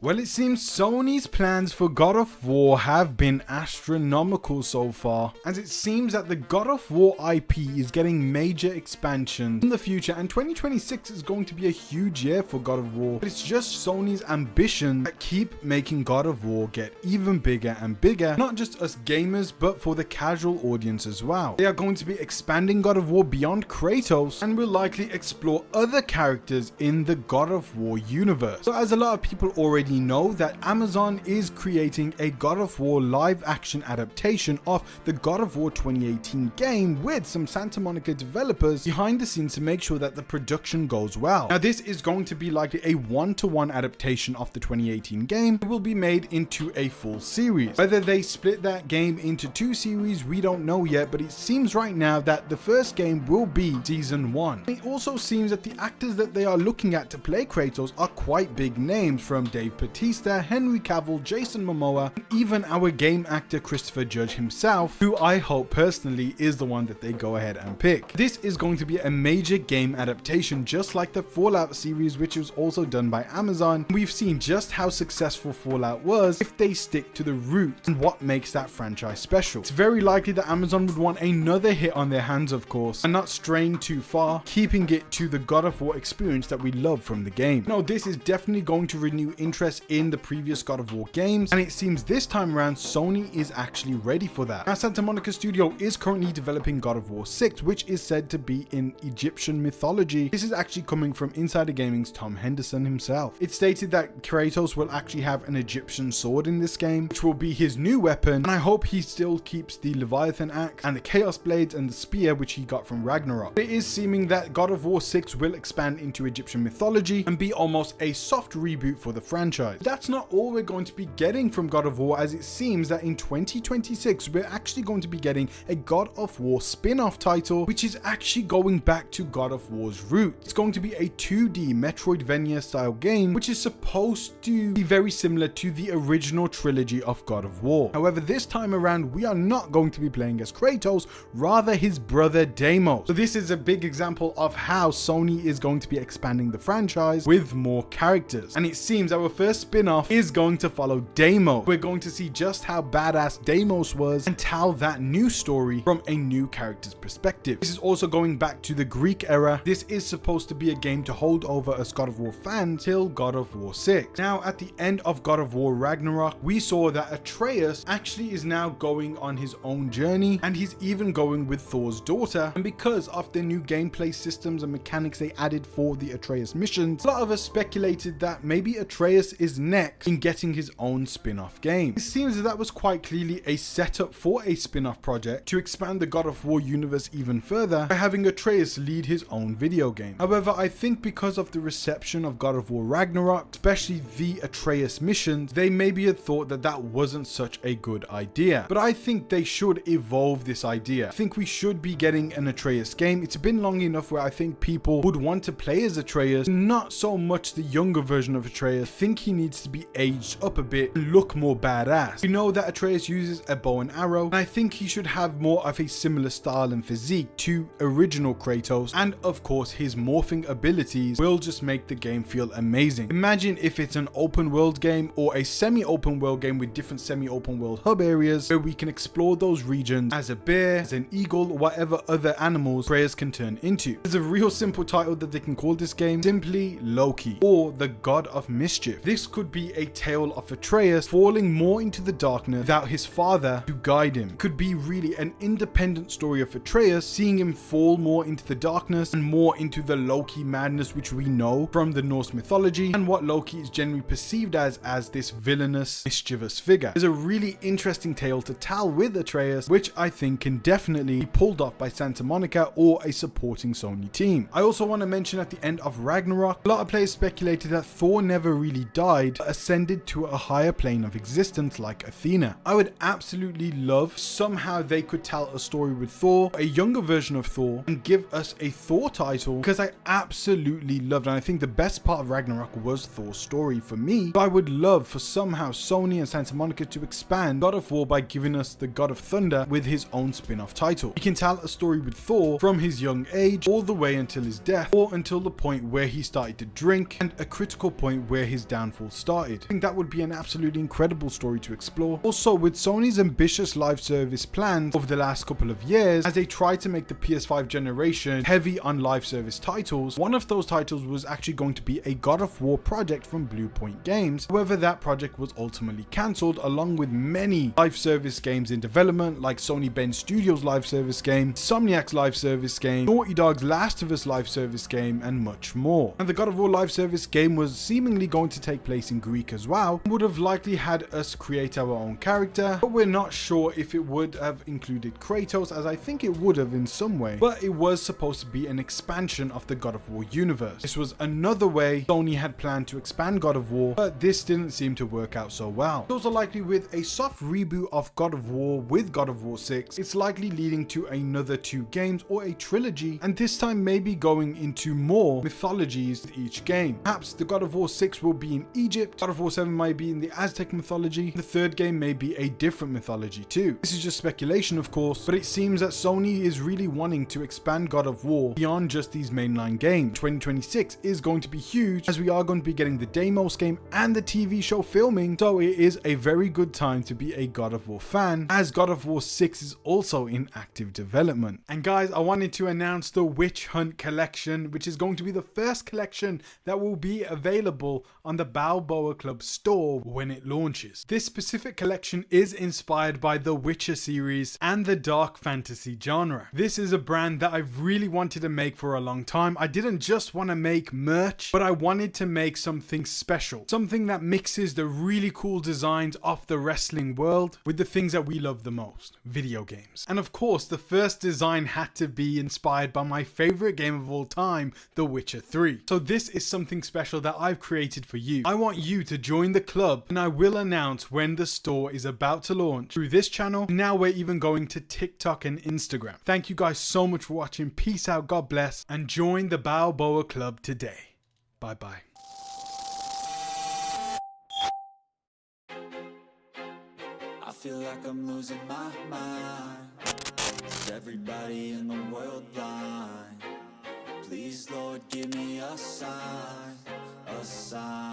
Well, it seems Sony's plans for God of War have been astronomical so far, as it seems that the God of War IP is getting major expansions in the future, and 2026 is going to be a huge year for God of War. But it's just Sony's ambition that keep making God of War get even bigger and bigger, not just us gamers, but for the casual audience as well. They are going to be expanding God of War beyond Kratos, and will likely explore other characters in the God of War universe. So as a lot of people already know, that Amazon is creating a God of War live action adaptation of the God of War 2018 game with some Santa Monica developers behind the scenes to make sure that the production goes well. Now this is going to be likely a one-to-one adaptation of the 2018 game. It will be made into a full series. Whether they split that game into two series, we don't know yet, but it seems right now that the first game will be season 1. It also seems that the actors that they are looking at to play Kratos are quite big names, from Dave Bautista, Henry Cavill, Jason Momoa, and even our game actor Christopher Judge himself, who I hope personally is the one that they go ahead and pick. This is going to be a major game adaptation, just like the Fallout series, which was also done by Amazon. We've seen just how successful Fallout was if they stick to the roots and what makes that franchise special. It's very likely that Amazon would want another hit on their hands, of course, and not straying too far, keeping it to the God of War experience that we love from the game. No, this is definitely going to renew interest in the previous God of War games, and it seems this time around Sony is actually ready for that. Now, Santa Monica Studio is currently developing God of War 6, which is said to be in Egyptian mythology. This is actually coming from Insider Gaming's Tom Henderson himself. It stated that Kratos will actually have an Egyptian sword in this game, which will be his new weapon, and I hope he still keeps the Leviathan axe and the Chaos blades and the spear which he got from Ragnarok. It is seeming that God of War 6 will expand into Egyptian mythology and be almost a soft reboot for the franchise. That's not all we're going to be getting from God of War, as it seems that in 2026 we're actually going to be getting a God of War spin-off title, which is actually going back to God of War's roots. It's going to be a 2D Metroidvania-style game, which is supposed to be very similar to the original trilogy of God of War. However, this time around we are not going to be playing as Kratos, rather his brother Deimos. So this is a big example of how Sony is going to be expanding the franchise with more characters, and it seems our first spin-off is going to follow Deimos. We're going to see just how badass Deimos was and tell that new story from a new character's perspective. This is also going back to the Greek era. This is supposed to be a game to hold over us God of War fans till God of War 6. Now, at the end of God of War Ragnarok, we saw that Atreus actually is now going on his own journey, and he's even going with Thor's daughter. And because of the new gameplay systems and mechanics they added for the Atreus missions, a lot of us speculated that maybe Atreus is next in getting his own spin-off game. It seems that was quite clearly a setup for a spin-off project to expand the God of War universe even further by having Atreus lead his own video game. However, I think because of the reception of God of War Ragnarok, especially the Atreus missions, they maybe had thought that that wasn't such a good idea. But I think they should evolve this idea. I think we should be getting an Atreus game. It's been long enough where I think people would want to play as Atreus, not so much the younger version of Atreus. I think he needs to be aged up a bit and look more badass. We know that Atreus uses a bow and arrow, and I think he should have more of a similar style and physique to original Kratos, and of course his morphing abilities will just make the game feel amazing. Imagine if it's an open world game or a semi-open world game with different semi-open world hub areas where we can explore those regions as a bear, as an eagle, or whatever other animals players can turn into. There's a real simple title that they can call this game, simply Loki, or the God of Mischief. This could be a tale of Atreus falling more into the darkness without his father to guide him. It could be really an independent story of Atreus, seeing him fall more into the darkness and more into the Loki madness, which we know from the Norse mythology and what Loki is generally perceived as this villainous, mischievous figure. There's a really interesting tale to tell with Atreus, which I think can definitely be pulled off by Santa Monica or a supporting Sony team. I also want to mention at the end of Ragnarok, a lot of players speculated that Thor never really died, but ascended to a higher plane of existence like Athena. I would absolutely love somehow they could tell a story with Thor, a younger version of Thor, and give us a Thor title, because I absolutely loved it. And I think the best part of Ragnarok was Thor's story for me. But I would love for somehow Sony and Santa Monica to expand God of War by giving us the God of Thunder with his own spin-off title. We can tell a story with Thor from his young age all the way until his death, or until the point where he started to drink, and a critical point where his downfall downfall started. I think that would be an absolutely incredible story to explore. Also, with Sony's ambitious live service plans over the last couple of years, as they tried to make the PS5 generation heavy on live service titles, one of those titles was actually going to be a God of War project from Bluepoint Games. However, that project was ultimately cancelled, along with many live service games in development, like Sony Bend Studios live service game, Insomniac's live service game, Naughty Dog's Last of Us live service game, and much more. And the God of War live service game was seemingly going to take place in Greek as well, and would have likely had us create our own character, but we're not sure if it would have included Kratos, as I think it would have in some way, but it was supposed to be an expansion of the God of War universe. This was another way Sony had planned to expand God of War, but this didn't seem to work out so well. It's also likely with a soft reboot of God of War with God of War 6, it's likely leading to another 2 games or a trilogy, and this time maybe going into more mythologies with each game. Perhaps the God of War 6 will be in Egypt, God of War 7 might be in the Aztec mythology, the 3rd game may be a different mythology too. This is just speculation of course, but it seems that Sony is really wanting to expand God of War beyond just these mainline games. 2026 is going to be huge, as we are going to be getting the Deimos game and the TV show filming, so it is a very good time to be a God of War fan, as God of War 6 is also in active development. And guys, I wanted to announce the Witch Hunt collection, which is going to be the first collection that will be available on the Balboa Club store when it launches. This specific collection is inspired by the Witcher series and the dark fantasy genre. This is a brand that I've really wanted to make for a long time. I didn't just want to make merch, but I wanted to make something special, something that mixes the really cool designs of the wrestling world with the things that we love the most, video games. And of course, the first design had to be inspired by my favorite game of all time, The Witcher 3. So this is something special that I've created for you. I want you to join the club, and I will announce when the store is about to launch through this channel. Now we're even going to TikTok and Instagram. Thank you guys so much for watching. Peace out, God bless, and join the Balboa Club today. Bye bye. I feel like I'm losing my mind. Is everybody in the world blind? Please, Lord, give me a sign, a sign.